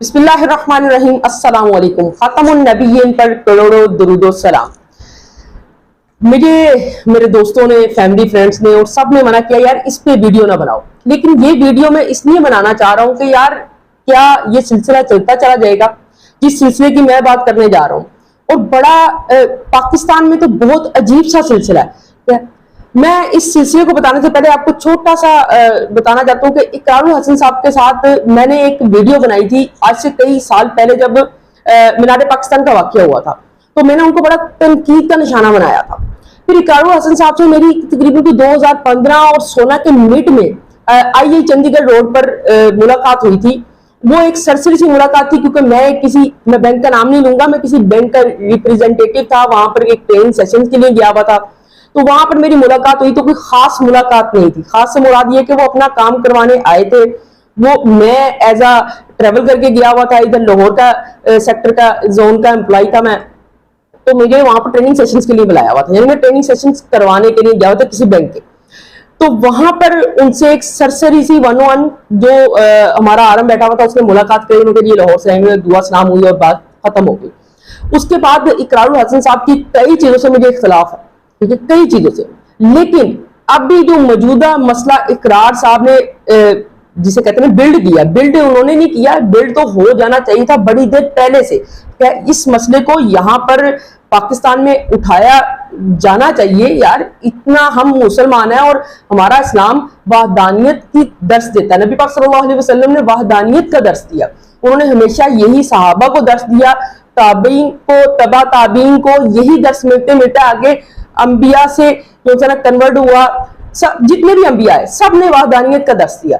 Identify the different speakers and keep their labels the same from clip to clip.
Speaker 1: बिस्मिल्लाहिर्रहमानिर्रहीम। अस्सलाम वालेकुम। खातमुन नबिय्यीन पर करोड़ों दुरूदो सलाम। मुझे मेरे दोस्तों ने, फैमिली फ्रेंड्स ने और सब ने मना किया यार इस पे वीडियो ना बनाओ, लेकिन ये वीडियो मैं इसलिए बनाना चाह रहा हूँ कि यार क्या ये सिलसिला चलता चला जाएगा जिस सिलसिले की मैं बात करने जा रहा हूँ। और बड़ा पाकिस्तान में तो बहुत अजीब सा सिलसिला है। मैं इस सिलसिले को बताने से पहले आपको छोटा सा बताना चाहता हूँ कि इकरारुल हसन साहब के साथ मैंने एक वीडियो बनाई थी आज से कई साल पहले, जब मीनार पाकिस्तान का वाकया हुआ था, तो मैंने उनको बड़ा तनकीद का निशाना बनाया था। फिर इकरारुल हसन साहब से मेरी तकरीबन 2015 और 16 के मिड में आई चंडीगढ़ रोड पर मुलाकात हुई थी। वो एक सरसरी सी मुलाकात थी क्योंकि मैं बैंक का नाम नहीं लूंगा, मैं किसी बैंक का रिप्रेजेंटेटिव था, वहां पर एक ट्रेनिंग सेशन के लिए गया हुआ था, तो वहां पर मेरी मुलाकात हुई। तो कोई खास मुलाकात नहीं थी, खास से मुराद ये कि वो अपना काम करवाने आए थे। मैं एज अ ट्रेवल करके गया हुआ था, इधर लाहौर का सेक्टर का जोन का एम्प्लॉय था मैं, तो मुझे वहां पर ट्रेनिंग सेशंस के लिए बुलाया हुआ था, यानी मैं ट्रेनिंग सेशंस करवाने के लिए गया हुआ था किसी बैंक के। तो वहां पर उनसे एक सरसरी सी 1-on-1 जो हमारा आरम बैठा हुआ था उसने मुलाकात करी, उनके लिए लाहौर से आएंगे, दुआ सलाम हुई और बात खत्म हो गई। उसके बाद इकरारुल हसन साहब की कई चीजों से मुझे इख्तिलाफ है, ठीक है, कई चीजों से। लेकिन अभी जो मौजूदा मसला इकरार साहब ने जिसे कहते हैं बिल्ड उन्होंने नहीं किया, बिल्ड तो हो जाना चाहिए था बड़ी देर पहले से। क्या इस मसले को यहाँ पर पाकिस्तान में उठाया जाना चाहिए यार, इतना हम मुसलमान हैं और हमारा इस्लाम वहदानियत की दर्स देता है। नबी पाक सल्लल्लाहु अलैहि वसल्लम ने वहदानियत का दर्स दिया, उन्होंने हमेशा यही सहाबा को दर्स दिया, ताबीन को, तबा ताबीन को यही दर्स मिलते आगे अंबिया से जो कन्वर्ट हुआ, जितने भी अंबिया है सब ने वहदानियत का दर्स दिया।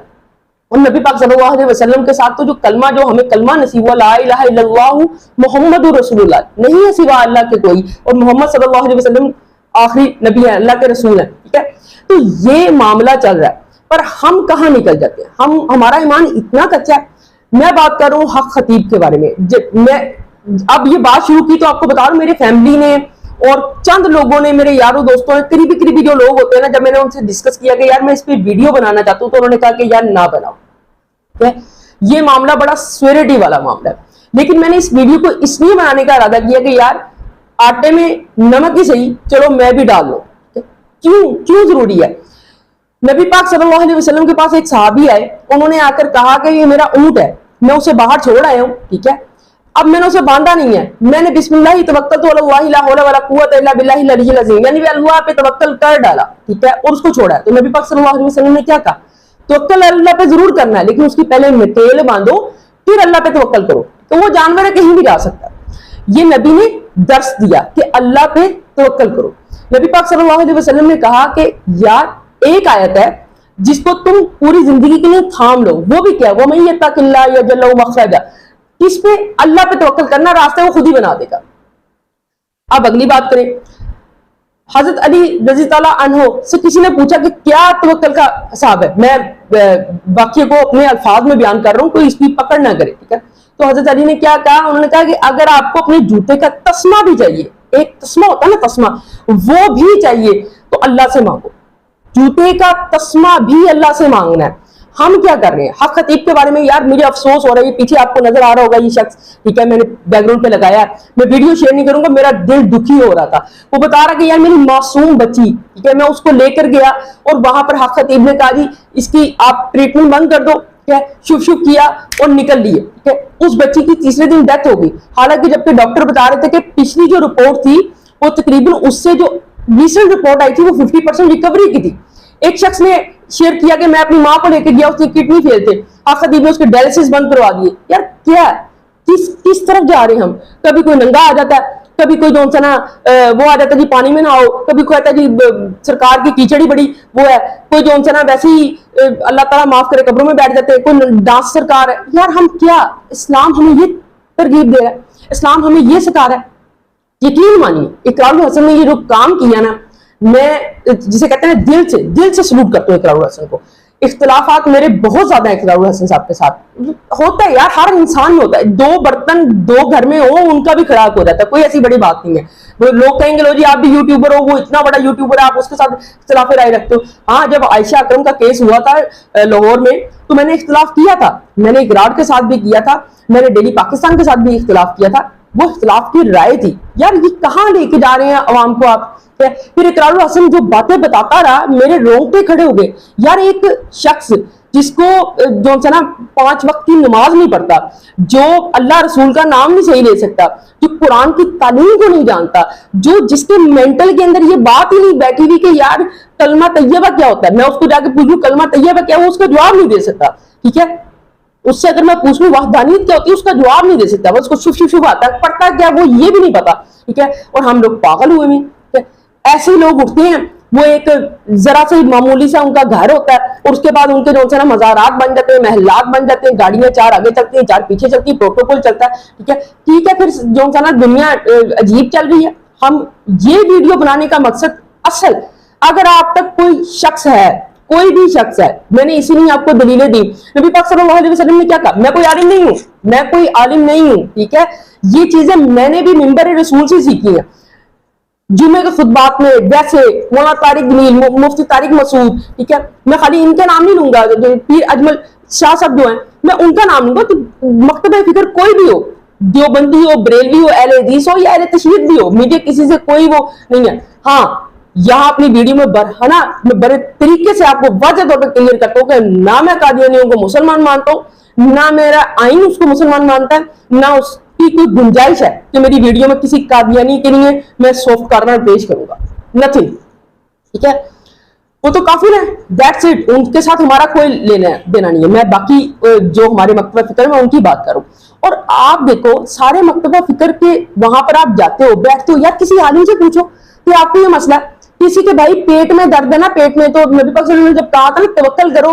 Speaker 1: और नबी पाक सल्लल्लाहु अलैहि वसल्लम के साथ तो जो कलमा, जो हमें कलमा नसीब हुआ, ला इलाहा इल्लल्लाह मुहम्मदुर रसूलुल्लाह, नहीं है सिवा अल्लाह के कोई, और मोहम्मद सल्लल्लाहु अलैहि वसल्लम आखिरी नबी है, अल्लाह के रसूल है, ठीक है। तो ये मामला चल रहा है, पर हम कहाँ निकल जाते हैं, हमारा ईमान इतना कच्चा है। मैं बात कर रहा हूँ हक खतीब के बारे में। मैं अब ये बात शुरू की तो आपको बता रहा हूँ, मेरी फैमिली ने और चंद लोगों ने, मेरे यारों दोस्तों ने, करीबी जो लोग होते हैं ना, जब मैंने उनसे डिस्कस किया कि यार मैं इस पे वीडियो बनाना चाहता हूँ, तो उन्होंने कहा कि यार ना बनाओ। ये मामला बड़ा स्वेरिटी वाला मामला है, लेकिन मैंने इस वीडियो को इसलिए बनाने का इरादा किया कि यार आटे में नमक ही सही, चलो मैं भी डाल लूं। क्यों जरूरी है। नबी पाक सल्लल्लाहु अलैहि वसल्लम के पास एक सहाबी आए, उन्होंने आकर कहा कि ये मेरा ऊंट है, मैं उसे बाहर छोड़ आया हूं, ठीक है, अब मैंने उसे बांधा नहीं है, मैंने बिस्मिल्लाह तवक्कलतु अलल्लाह ला हौला वला कुव्वता इल्ला बिल्लाहिल अलिय्यिल अज़ीम, यानी अल्लाह पे तवक्कल कर डाला, ठीक है, और उसको छोड़ा है। तो नबी पाक सल्लल्लाहु अलैहि वसल्लम ने क्या कहा, तवक्कल अल्लाह पे जरूर करना है, लेकिन उसकी पहले मेटेल बांधो, फिर अल्लाह पे तवक्कल करो। तो वो जानवर है, कहीं भी जा सकता है। ये नबी ने दर्स दिया कि अल्लाह पे तवक्कल करो। नबी पाक सल्लल्लाहु अलैहि वसल्लम ने कहा कि यार एक आयत है जिसको तुम पूरी जिंदगी के लिए थाम लो, वो भी क्या, वो मैं यत्तकिल्लाह यजअल लहु मखरजा, किस पे, अल्लाह पे तवक्कल करना, रास्ते वो खुद ही बना देगा। अब अगली बात करें, हजरत अली रज़ी ताला अन्हो से किसी ने पूछा कि क्या तवक्कल का हिसाब है। मैं वाक्य को अपने अल्फाज में बयान कर रहा हूं, कोई इसकी पकड़ ना करे, ठीक है। तो हजरत अली ने क्या कहा, उन्होंने कहा कि अगर आपको अपने जूते का तस्मा भी चाहिए, एक तस्मा होता है ना, तस्मा, वो भी चाहिए, तो अल्लाह से मांगो। जूते का तस्मा भी अल्लाह से मांगना है। हम क्या कर रहे हैं हक खतीब के बारे में, यार मुझे अफसोस हो रहा है, पीछे आपको नजर आ रहा होगा ये शख्स, ठीक है, मैंने बैकग्राउंड पे लगाया, मैं वीडियो शेयर नहीं करूंगा, मेरा दिल दुखी हो रहा था। वो बता रहा कि यार मेरी मासूम बच्ची, ठीक है, मैं उसको लेकर गया और वहां पर हक खतीब ने कहा जी इसकी आप ट्रीटमेंट बंद कर दो, ठीक है, शुभ किया और निकल लिए, ठीक है। उस बच्ची की तीसरे दिन डेथ हो गई, हालांकि जबकि डॉक्टर बता रहे थे कि पिछली जो रिपोर्ट थी वो तकरीबन उससे जो रिसेंट रिपोर्ट आई थी वो 50% रिकवरी की थी। एक शख्स ने शेयर किया कि मैं अपनी मां को लेकर गया, उसकी किडनी फेल थे, हक खतीब ने उसके डायलिसिस बंद करवा दिए। यार क्या किस तरफ जा रहे हैं हम। कभी कोई नंगा आ जाता है, कभी कोई जो ना वो आ जाता है जी पानी में ना आओ, कभी कोई कहता है जी सरकार की कीचड़ी बड़ी वो है, कोई जो ना वैसे ही अल्लाह ताला माफ करे कब्रों में बैठ जाते हैं, कोई डांस सरकार है। यार हम क्या, इस्लाम हमें ये तरगीब दे रहा है, इस्लाम हमें ये सिखा रहा है। यकीन मानिए इकरारुल हसन ने ये जो काम किया ना, मैं जिसे कहते हैं दिल से सलूट करता हूँ इकरारुल हसन को। اختلافات میرے بہت زیادہ ہیں اقرار الحسن صاحب کے ساتھ. ہوتا ہے یار, ہر انسان میں ہوتا ہے. 2 برتن 2 گھر میں ہو, ان کا بھی خراب ہو جاتا ہے, کوئی ایسی بڑی بات نہیں ہے. لوگ کہیں گے لو جی آپ بھی یوٹیوبر ہو, وہ اتنا بڑا یوٹیوبر ہے, آپ اس کے ساتھ اختلاف رائے رکھتے ہو. ہاں, جب عائشہ اکرم کا کیس ہوا تھا لاہور میں تو میں نے اختلاف کیا تھا, میں نے اقرار کے ساتھ بھی کیا تھا, میں نے ڈیلی پاکستان کے ساتھ بھی اختلاف کیا تھا. وہ اختلاف کی رائے تھی. یار یہ کہاں لے کے جا رہے ہیں عوام کو آپ. پھر اقرار الحسن جو باتیں بتاتا رہا, میرے رونگٹے کھڑے ہو گئے. یار ایک شخص جس کو جو نا 5 وقت کی نماز نہیں پڑھتا, جو اللہ رسول کا نام نہیں صحیح لے سکتا, جو قرآن کی تعلیم کو نہیں جانتا, جو جس کے مینٹل کے اندر یہ بات ہی نہیں بیٹھی ہوئی کہ یار کلمہ طیبہ کیا ہوتا ہے, میں اس کو جا کے پوچھوں کلمہ طیبہ کیا, وہ اس کا جواب نہیں دے سکتا. ٹھیک ہے, اس سے اگر میں پوچھ لوں وحدانیت کیا ہوتی ہے, اس کا جواب نہیں دے سکتا. بس اس کو شف آتا ہے, پڑھتا کیا وہ یہ بھی نہیں پتا. ٹھیک ہے, اور ہم لوگ پاگل ہوئے ہیں. ایسے لوگ اٹھتے ہیں, وہ ایک ذرا سے معمولی سا ان کا گھر ہوتا ہے, اور اس کے بعد ان کے جو ہے نا مزارات بن جاتے ہیں, محلات بن جاتے ہیں, گاڑیاں 4 آگے چلتی ہیں 4 پیچھے چلتی ہیں, پروٹوکول چلتا ہے. ٹھیک ہے, پھر جو ہے نا دنیا عجیب چل رہی ہے. ہم یہ ویڈیو بنانے کا مقصد اصل, اگر آپ تک کوئی شخص ہے, کوئی بھی شخص ہے, میں نے اسی لیے آپ کو دلیلیں دی. نبی پاک صلی اللہ علیہ وسلم نے کیا کہا, میں کوئی عالم نہیں ہوں, میں کوئی عالم نہیں ہوں. ٹھیک ہے, یہ چیزیں میں نے بھی منبر رسول سے سیکھی ہیں. جمعے کے خطبات میں ویسے مولانا طارق جمیل, مفتی طارق مسعود, ٹھیک ہے, میں خالی ان کا نام نہیں لوں گا, پیر اجمل شاہ صاحب جو ہیں میں ان کا نام لوں گا. تو مکتبہ فکر کوئی بھی ہو, دیوبندی ہو, بریلوی ہو, اہل حدیث ہو یا اہل تشیع بھی ہو, مجھے کسی سے کوئی وہ نہیں ہے. ہاں, یہاں اپنی ویڈیو میں میں بڑے طریقے سے آپ کو واضح طور پر کلیئر کرتا ہوں کہ نہ میں قادیانیوں کو مسلمان مانتا ہوں, نہ میرا آئین اس کو مسلمان مانتا ہے, نہ اس کی کوئی گنجائش ہے کہ میری ویڈیو میں کسی قادیانی کے لیے میں سافٹ کارنر پیش کروں گا. نتھنگ. ٹھیک ہے, وہ تو کافی ہے, دیٹس اٹ. ان کے ساتھ ہمارا کوئی لینا دینا نہیں ہے. میں باقی جو ہمارے مکتبہ فکر میں ان کی بات کروں. اور آپ دیکھو سارے مکتبہ فکر کے وہاں پر آپ جاتے ہو, بیٹھتے ہو, یا کسی عالم سے پوچھو کہ آپ کو یہ مسئلہ ہے, کسی کے بھائی پیٹ میں درد ہے نا, پیٹ میں, تو نبی پاک صلی اللہ علیہ وسلم نے جب کہا تھا نا توکل کرو,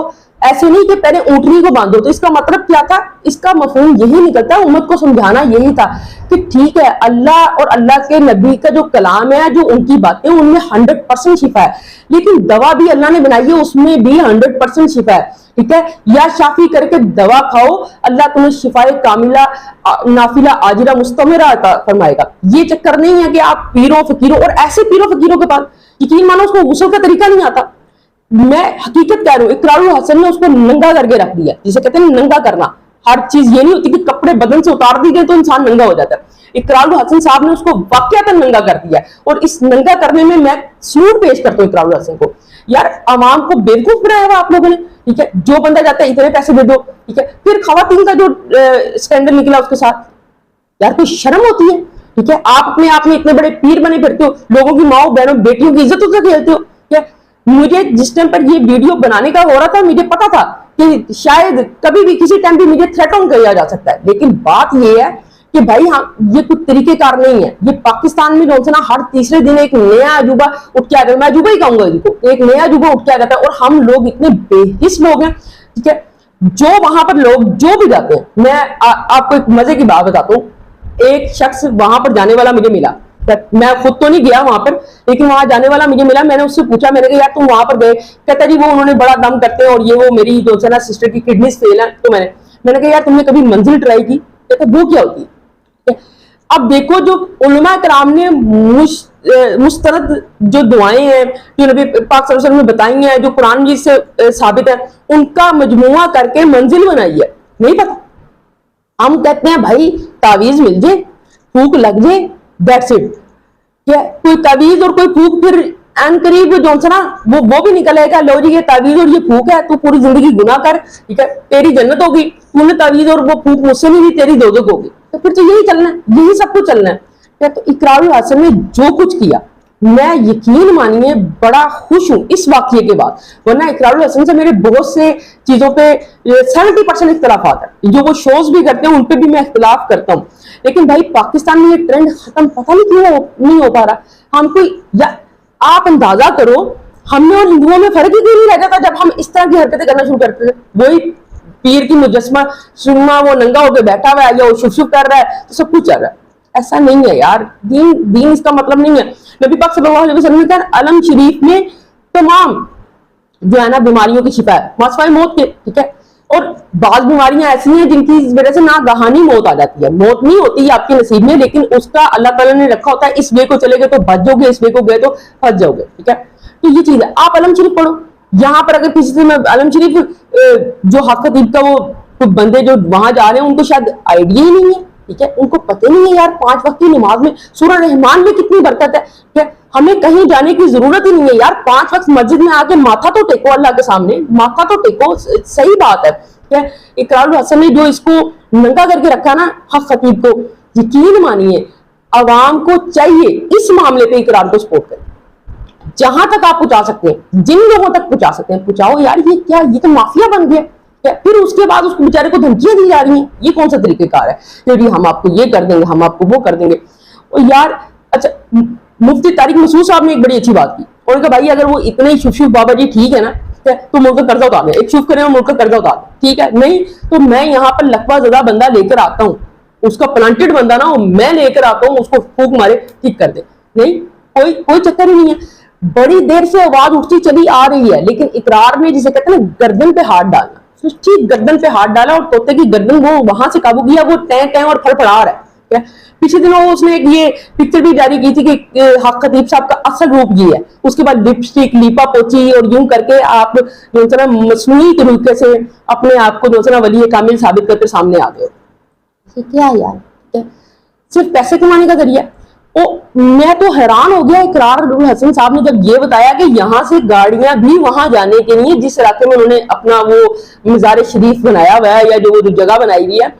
Speaker 1: ایسے نہیں کہ پہلے اونٹنی کو باندھو, تو اس کا مطلب کیا تھا, اس کا مفہوم یہی نکلتا ہے, امت کو سمجھانا یہی تھا کہ ٹھیک ہے اللہ اور اللہ کے نبی کا جو کلام ہے, جو ان کی باتیں, ان میں 100% شفا ہے. لیکن دوا بھی اللہ نے بنائی ہے, اس میں بھی 100% شفا ہے. ٹھیک ہے, یا شافی کر کے دوا کھاؤ, اللہ تمہیں شفائے کاملہ نافلہ عاجلہ مستمرہ عطا فرمائے گا. یہ چکر نہیں ہے کہ آپ پیروں فقیروں, اور ایسے پیروں فقیروں کے پاس یقین مانو اس کو غسل کا طریقہ نہیں آتا. میں حقیقت کہہ رہا ہوں, اقرار الحسن نے اس کو ننگا کر کے رکھ دیا, جسے کہتے ہیں ننگا کرنا. ہر چیز یہ نہیں ہوتی کہ کپڑے بدن سے اتار دی گئے تو انسان ننگا ہو جاتا ہے. اقرار الحسن صاحب نے اس کو واقعتا ننگا کر دیا, اور اس ننگا کرنے میں سلوٹ پیش کرتا ہوں اقرار الحسن کو. یار عوام کو بیوقوف بنایا ہوا آپ لوگوں نے. ٹھیک ہے, جو بندہ جاتا ہے اتنے پیسے دے دو. ٹھیک ہے, پھر خواتین کا جو اسکینڈل نکلا اس کے ساتھ, یار کوئی شرم ہوتی ہے. ٹھیک ہے, آپ اپنے آپ میں اتنے بڑے پیر بنے پھرتے ہو, لوگوں کی ماؤں بہنوں بیٹیوں کی عزت سے کھیلتے ہو. مجھے جس ٹائم پر یہ ویڈیو بنانے کا ہو رہا تھا, مجھے پتا تھا کہ شاید کبھی بھی کسی ٹائم بھی مجھے تھریٹ آن کیا جا سکتا ہے. لیکن بات یہ ہے کہ بھائی ہاں, یہ کوئی طریقہ کار نہیں ہے. یہ پاکستان میں جو نا ہر تیسرے دن ایک نیا عجوبہ اٹھ کے آ جاتا ہے, میں عجوبہ ہی کہوں گا ان کو, ایک نیا عجوبہ اٹھ کے آ جاتا ہے. اور ہم لوگ اتنے بے حس لوگ ہیں. ٹھیک ہے, جو وہاں پر لوگ جو بھی جاتے ہیں, میں آپ کو ایک مزے کی بات بتاتا ہوں. ایک شخص وہاں پر جانے والا مجھے ملا, میں خود تو نہیں گیا وہاں پر, لیکن وہاں جانے والا مجھے ملا. میں نے اس سے پوچھا, میں نے کہا یار تم وہاں پر گئے, کہتا جی وہ انہوں نے بڑا دم کرتے ہیں, اور یہ وہ میری جو ہے نا سسٹر کی کڈنیز فیل ہیں. تو میں نے کہا یار تم نے کبھی منزل ٹرائی کی, کہتا وہ کیا ہوتی ہے. اب دیکھو جو علماء کرام نے مسترد جو دعائیں ہیں جو نبی پاک صلی اللہ علیہ وسلم نے بتائی ہیں, جو قرآن مجید سے ثابت ہے, ان کا مجموعہ کر کے منزل بنائی ہے. نہیں پتا, ہم کہتے ہیں بھائی تعویذ مل جائے, پھوک لگ جائے, دیٹس اٹ. کوئی تعویذ اور کوئی پھوک پھر این قریب جو نا وہ بھی نکلے گا, لو جی یہ تعویذ اور یہ پھوک ہے, تو پوری زندگی گناہ کر, ٹھیک ہے, تیری جنت ہوگی. تو نے تعویذ اور وہ پھوک مجھ سے نہیں لی, تیری دوزخ ہوگی. تو پھر تو یہی چلنا ہے, یہی سب کچھ چلنا ہے. تو اقرار الحسن نے جو کچھ کیا, میں یقین مانیے بڑا خوش ہوں اس واقعے کے بعد. ورنہ اقرار الحسن سے میرے بہت سے چیزوں پہ 70% اختلافات ہیں. جو وہ شوز بھی کرتے ہیں ان پہ بھی میں اختلاف کرتا ہوں. لیکن بھائی پاکستان میں یہ ٹرینڈ ختم پتہ نہیں کیوں نہیں ہو پا رہا. ہم کوئی, آپ اندازہ کرو ہم نے اور ہندوؤں میں فرق ہی کیوں نہیں رہ جاتا جب ہم اس طرح کی حرکتیں کرنا شروع کرتے تھے. وہی پیر کی مجسمہ سنما وہ ننگا ہو کے بیٹھا ہوا ہے, یا وہ شف شف کر رہا ہے, تو سب کچھ چل رہا ہے. ایسا نہیں ہے یار, دین اس کا مطلب نہیں ہے. نبی پاک صلی اللہ علیہ وسلم نے کہا علم شریف میں تمام जो है ना बीमारियों की शिफा है, मासवाए मौत के, ठीक है। और बाज बीमारियां ऐसी हैं जिनकी वजह से नागहानी मौत आ जाती है, मौत नहीं होती है आपके नसीब में, लेकिन उसका अल्लाह ताला ने रखा होता है, इस वे को चले गए तो बच जाओगे, इस वे को गए तो फंस जाओगे, ठीक है। तो ये चीज है, आप अलम शरीफ पढ़ो। यहाँ पर अगर किसी से मैं अलम शरीफ जो हक खतीब का वो बंदे जो वहां जा रहे हैं उनको शायद आइडिया ही नहीं है, ठीक है, उनको पता नहीं है यार 5 वक्त की नमाज में सूरह रहमान में कितनी बरकत है, ठीक है। हमें कहीं जाने की जरूरत ही नहीं है यार, 5 वक्त मस्जिद में आके माथा तो टेको अल्लाह के सामने, माथा तो टेको, सही बात है, ठीक है। इकरारुल हसन ने जो इसको नंगा करके रखा ना हक खतीब को, यकीन मानिए अवाम को चाहिए इस मामले पे इकरार को सपोर्ट करें, जहां तक आप पहुंचा सकते हैं, जिन लोगों तक पहुंचा सकते हैं पहुंचाओ यार। ये क्या, ये तो माफिया बन गया, फिर उसके बाद उसको बेचारे को धमकियां दी जा रही हैं, ये कौन सा तरीकेकार है, फिर हम आपको ये कर देंगे, हम आपको वो कर देंगे। और यार अच्छा, मुफ्ती तारिक मसूद साहब ने एक बड़ी अच्छी बात की, उन्होंने कहा भाई अगर वो इतने ही शुभ बाबा जी ठीक है ना, तो मुल्क का कर्जा उतार दें, एक शुभ करें और मुल्क का कर्जा उतार दें, ठीक है। नहीं तो मैं यहाँ पर लकवा ज़दा बंदा लेकर आता हूँ, उसका प्लांटेड बंदा ना मैं लेकर आता हूँ, उसको फूक मारे ठीक कर दे, नहीं कोई चक्कर ही नहीं है। बड़ी देर से आवाज उठती चली आ रही है, लेकिन इकरार में जिसे कहते हैं ना गर्दन पे हाथ डालना, ठीक गर्दन पे हाथ डाला और तोते की गर्दन वो वहां से काबू किया, वो टै टै और फड़फड़ा रहा है। पिछले दिनों उसने एक ये पिक्चर भी जारी की थी कि हक खतीब साहब का असल रूप ये है, उसके बाद लिपस्टिक लीपा पोची और यूं करके आप जो है ना मसनूई तरीके से अपने आप को जो है ना वली कामिल साबित करके सामने आ गए। क्या है यार, क्या सिर्फ पैसे कमाने का जरिया। मैं तो हैरान हो गया इकरारुल हसन साहब ने जब ये बताया कि यहाँ से गाड़ियां भी वहां जाने के लिए, जिस इलाके में उन्होंने अपना वो मज़ार शरीफ बनाया हुआ है या जो जगह बनाई हुई है,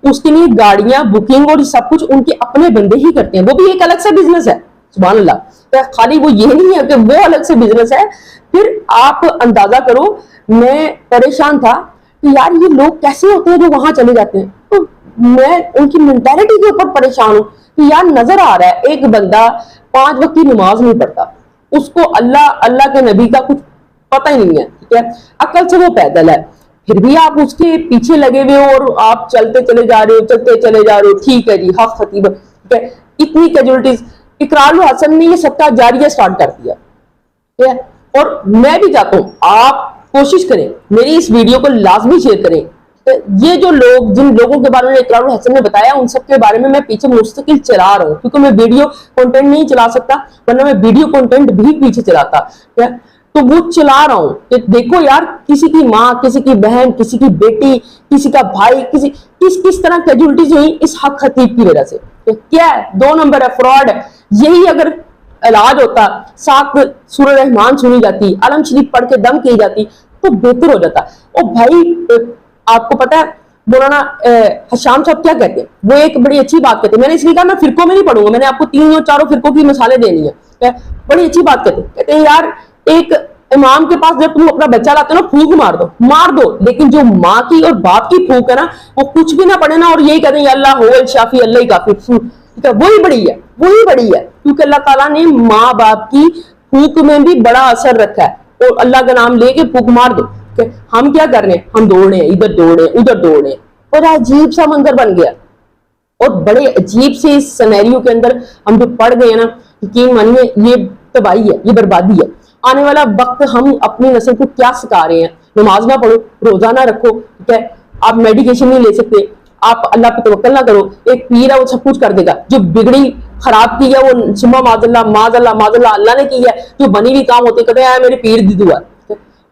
Speaker 1: उसके लिए गाड़ियां बुकिंग और सब कुछ उनके अपने बंदे ही करते हैं, वो भी एक अलग से बिजनेस है, सुभान अल्लाह। तो खाली वो ये नहीं है कि वो अलग से बिजनेस है। फिर आप अंदाजा करो, मैं परेशान था कि यार ये लोग कैसे होते हैं जो वहां चले जाते हैं। तो मैं उनकी मेंटालिटी के ऊपर परेशान हूं कि यार नजर आ रहा है एक बंदा 5 वक्त की नमाज नहीं पढ़ता, उसको अल्लाह के नबी का कुछ पता ही नहीं है, ठीक है, अकल से वो पैदल है, फिर भी आप उसके पीछे लगे हुए हो और आप चलते चले जा रहे हो, ठीक है जी हक खतीब, ठीक है। इतनी कैजुअलिटीज, इकरारुल हसन ने ये सबका जारिया स्टार्ट कर दिया, ठीक है। और मैं भी चाहता हूं आप कोशिश करें, मेरी इस वीडियो को लाजमी शेयर करें। ये जो लोग, जिन लोगों के बारे में इकरारुल हसन ने बताया, उन सब के बारे में मैं पीछे मुस्तकिल चला रहा हूँ, क्योंकि मैं वीडियो कंटेंट नहीं चला सकता, वरना मैं वीडियो कंटेंट भी पीछे चलाता, ठीक है। तो वो चला रहा हूं कि देखो यार, किसी की माँ, किसी की बहन, किसी की बेटी, किसी का भाई, किस तरह कैजुअलिटीज हुई इस हक खतीब की वजह से। क्या है, 2 नंबर है, फ्रॉड है। यही अगर इलाज होता, साथ सूरह रहमान सुनी जाती, अलम शरीफ पढ़ के दम की जाती, तो बेहतर हो जाता। और भाई आपको पता है मौलाना हशाम साहब क्या कहते हैं, वो एक बड़ी अच्छी बात कहते हैं, मैंने इसलिए कहा मैं फिरकों में नहीं पढ़ूंगा, मैंने आपको 3 या 4 फिरकों की मिसालें देनी है। बड़ी अच्छी बात कहते हैं यार, एक इमाम के पास जब तुम अपना बच्चा लाते हो ना, फूंक मार दो, लेकिन जो माँ की और बाप की फूंक है ना, वो कुछ भी ना पढ़े ना और यही कहते हैं अल्लाह हो शाफी, अल्लाह ही काफी, ठीक है, वही बड़ी है, क्योंकि अल्लाह ताला ने माँ बाप की फूंक में भी बड़ा असर रखा है, और अल्लाह का नाम लेके फूंक मार दो। हम क्या कर रहे हैं, हम दौड़ रहे हैं, इधर दौड़ रहे हैं, उधर दौड़ रहे हैं, और अजीब सा मंजर बन गया। और बड़े अजीब से इस सिनेरियो के अंदर हम जो पड़ गए ना, यकीन मानिए ये तबाही है, ये बर्बादी है। आने वाला वक्त हम अपनी नस्ल को क्या सिखा रहे हैं, नमाज ना पढ़ो, रोजा ना रखो, ठीक है, आप मेडिकेशन नहीं ले सकते, आप अल्लाह पे तवक्कल ना करो, एक पीर है वो सब कुछ कर देगा, जो बिगड़ी खराब की है वो सुम्मा माज़अल्लाह अल्लाह ने की है, जो बनी हुई काम होते कहते हैं मेरे पीर दी दुआ।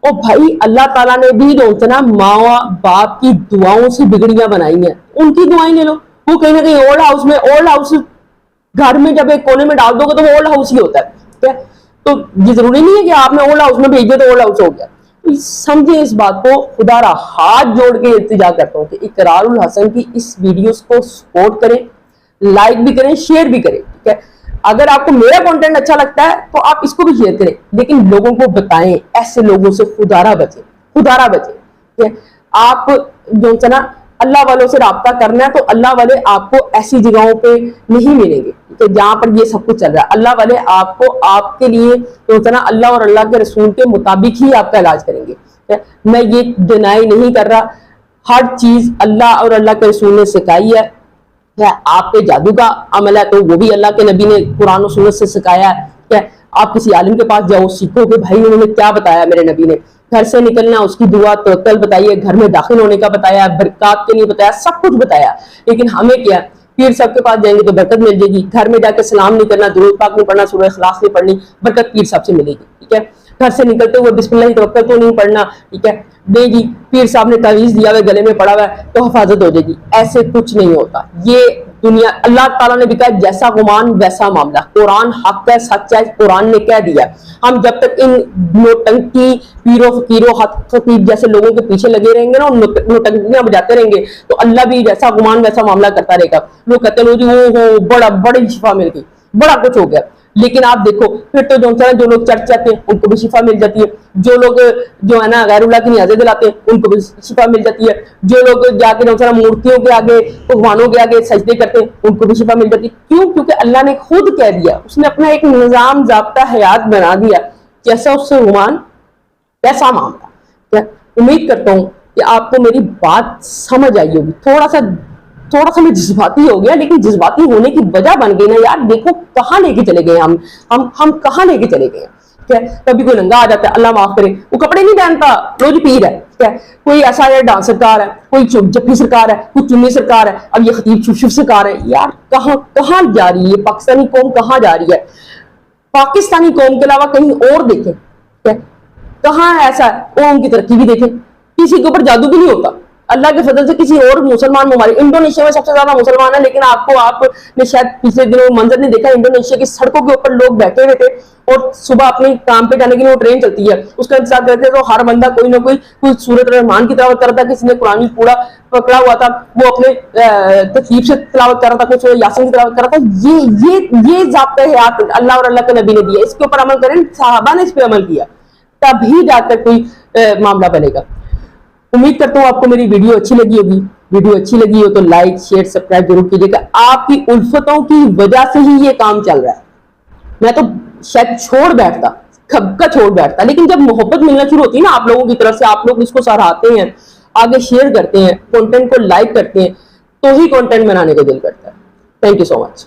Speaker 1: और भाई अल्लाह ताला ने भी जो ना माँ बाप की दुआओं से बिगड़ियां बनाई हैं, उनकी दुआएं ले लो। वो कहीं ना कहीं ओल्ड हाउस घर में जब एक कोने में डाल दोगे तो वो ओल्ड हाउस ही होता है, ठीक है। तो ये जरूरी नहीं है कि आपने ओल्ड हाउस में भेज दिया तो ओल्ड हाउस हो गया। तो समझे इस बात को, खुदारा हाथ जोड़ के इल्तिजा करता हूँ कि इकरारुल हसन की इस वीडियोस को सपोर्ट करें, लाइक भी करें, शेयर भी करें, ठीक है। अगर आपको मेरा कंटेंट अच्छा लगता है तो आप इसको भी शेयर करें, लेकिन लोगों को बताएं, ऐसे लोगों से खुदारा बचे, ठीक है। आप जो है ना अल्लाह वालों से राब्ता करना है तो अल्लाह वाले आपको ऐसी जगहों पे नहीं मिलेंगे, तो जहां पर ये सब कुछ चल रहा है। अल्लाह वाले आपको आपके लिए जो है ना अल्लाह और अल्लाह के रसूल के मुताबिक ही आपका इलाज करेंगे। मैं ये डिनाई नहीं कर रहा, हर चीज अल्लाह और अल्लाह के रसूल ने सिखाई है। आप पे जादू का अमल है तो वो भी अल्लाह के नबी ने कुरान और सुन्नत से सिखाया है। آپ کسی عالم کے پاس جاؤ, سیکھو کہ بھائی انہوں نے کیا بتایا میرے نبی نے, گھر سے نکلنا اس کی دعا توکل بتائیے, گھر میں داخل ہونے کا بتایا, برکات کے لیے بتایا, سب کچھ بتایا. لیکن ہمیں کیا, پیر صاحب کے پاس جائیں گے تو برکت مل جائے گی, گھر میں جا کے سلام نہیں کرنا, درود پاک نہیں پڑھنا, سورہ اخلاص نہیں پڑھنی, برکت پیر صاحب سے ملے گی. ٹھیک ہے, گھر سے نکلتے ہوئے بسم اللہ توکل تو نہیں پڑھنا, ٹھیک ہے, نہیں جی پیر صاحب نے تعویذ دیا ہوا گلے میں پڑا ہوا ہے تو حفاظت ہو جائے گی, ایسے کچھ نہیں ہوتا. یہ دنیا اللہ تعالیٰ نے بھی کہا جیسا گمان ویسا معاملہ, قرآن حق ہے, سچ ہے, قرآن نے کہہ دیا. ہم جب تک ان نوٹنکی پیروں فقیروں خطیب جیسے لوگوں کے پیچھے لگے رہیں گے نا, نوٹنکیاں بجاتے رہیں گے, تو اللہ بھی جیسا گمان ویسا معاملہ کرتا رہے گا. لوگ کہتے ہیں جی وہ بڑی شفا مل گئی, بڑا کچھ ہو گیا. لیکن آپ دیکھو پھر تو جو لوگ چرچ جاتے ہیں ان کو بھی شفا مل جاتی ہے, جو لوگ جو ہے نا غیر اللہ کی نیازیں دلاتے ہیں ان کو بھی شفا مل جاتی ہے, جو لوگ جا کے مورتیوں کے آگے بھگوانوں کے آگے سجدے کرتے ہیں ان کو بھی شفا مل جاتی ہے. کیوں؟ کیونکہ اللہ نے خود کہہ دیا, اس نے اپنا ایک نظام ضابطہ حیات بنا دیا, جیسا اس سے گمان ویسا معاملہ. امید کرتا ہوں کہ آپ کو میری بات سمجھ آئی ہوگی. تھوڑا سا میں جذباتی ہو گیا, لیکن جذباتی ہونے کی وجہ بن گئی نا یار, دیکھو کہاں لے کے چلے گئے ہم کہاں لے کے چلے گئے. کبھی کوئی ننگا آ جاتا ہے, اللہ معاف کرے, وہ کپڑے نہیں پہنتا, روز پیر ہے. کوئی ایسا ہے ڈانس سرکار ہے, کوئی جفی سرکار ہے, کوئی چنی سرکار ہے, اب یہ خطیب شف سرکار ہے. یار کہاں جا رہی ہے پاکستانی قوم, کہاں جا رہی ہے؟ پاکستانی قوم کے علاوہ کہیں اور دیکھیں کہاں ایسا ہے, وہ ان کی ترقی بھی دیکھیں. کسی کے اوپر جادو بھی نہیں ہوتا اللہ کے فضل سے. کسی اور مسلمان ممالک, انڈونیشیا میں سب سے زیادہ مسلمان ہیں, لیکن آپ نے شاید پچھلے دنوں منظر نہیں دیکھا, انڈونیشیا کی سڑکوں کے اوپر لوگ بیٹھے ہوئے تھے اور صبح اپنے کام پہ جانے کے لیے وہ ٹرین چلتی ہے اس کا انتظار کرتے ہیں, تو ہر بندہ کوئی نہ کوئی سورۃ الرحمان کی تلاوت کر رہا تھا, کسی نے قرآن پورا پکڑا ہوا تھا, وہ اپنے ترتیب سے تلاوت کر رہا تھا, کچھ یاسین کی تلاوت کر رہا تھا. یہ ضابطہ حیات اللہ اور اللہ کے نبی نے دیا, اس کے اوپر عمل کریں. صحابہ نے اس پہ عمل کیا, تبھی جا کر کوئی معاملہ بنے گا. امید کرتا ہوں آپ کو میری ویڈیو اچھی لگی ہوگی. ویڈیو اچھی لگی ہو تو لائک شیئر سبسکرائب ضرور کیجیے گا. آپ کی الفتوں کی وجہ سے ہی یہ کام چل رہا ہے. میں تو شاید چھوڑ بیٹھتا, لیکن جب محبت ملنا شروع ہوتی ہے نا آپ لوگوں کی طرف سے, آپ لوگ اس کو سراہتے ہیں, آگے شیئر کرتے ہیں, کنٹینٹ کو لائک کرتے ہیں, تو ہی کنٹینٹ بنانے کا دل کرتا ہے. Thank you so much.